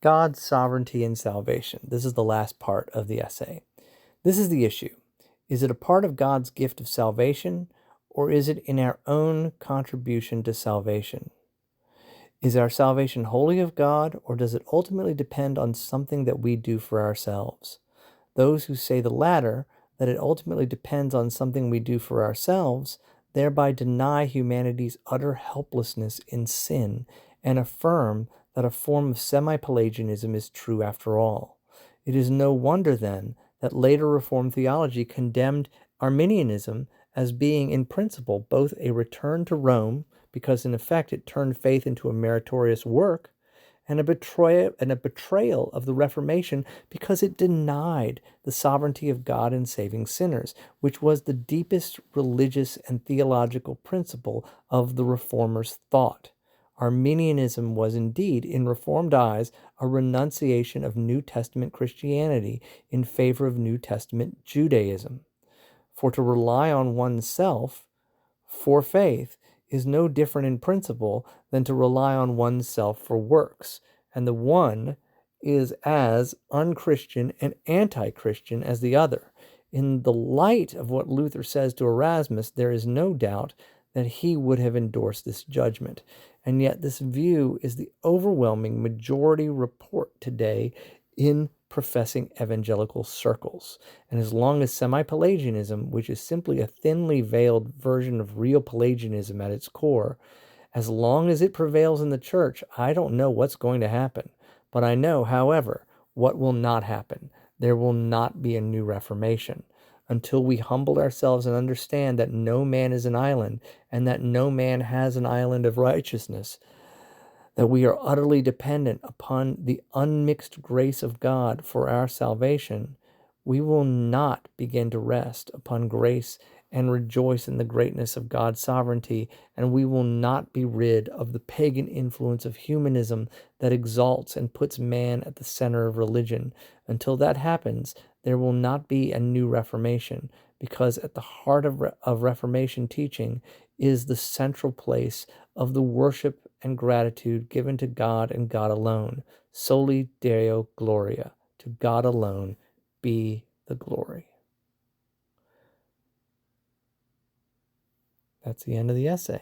God's sovereignty and salvation. This is the last part of the essay. This is the issue. Is it a part of God's gift of salvation, or is it in our own contribution to salvation? Is our salvation wholly of God, or does it ultimately depend on something that we do for ourselves? Those who say the latter, that it ultimately depends on something we do for ourselves, thereby deny humanity's utter helplessness in sin and affirm that a form of semi-Pelagianism is true after all. It is no wonder, then, that later Reformed theology condemned Arminianism as being in principle both a return to Rome, because in effect it turned faith into a meritorious work, and a betrayal of the Reformation because it denied the sovereignty of God in saving sinners, which was the deepest religious and theological principle of the Reformers' thought. Arminianism was indeed, in Reformed eyes, a renunciation of New Testament Christianity in favor of New Testament Judaism. For to rely on oneself for faith is no different in principle than to rely on oneself for works, and the one is as unchristian and anti-Christian as the other. In the light of what Luther says to Erasmus, there is no doubt that he would have endorsed this judgment, and yet this view is the overwhelming majority report today in professing evangelical circles. And as long as semi-Pelagianism, which is simply a thinly veiled version of real Pelagianism at its core, as long as it prevails in the church, I don't know what's going to happen. But I know, however, what will not happen. There will not be a new Reformation until we humble ourselves and understand that no man is an island and that no man has an island of righteousness, that we are utterly dependent upon the unmixed grace of God for our salvation. We will not begin to rest upon grace and rejoice in the greatness of God's sovereignty, and we will not be rid of the pagan influence of humanism that exalts and puts man at the center of religion. Until that happens, there will not be a new Reformation, because at the heart of Reformation teaching is the central place of the worship and gratitude given to God and God alone. Soli Deo Gloria. To God alone be the glory. That's the end of the essay.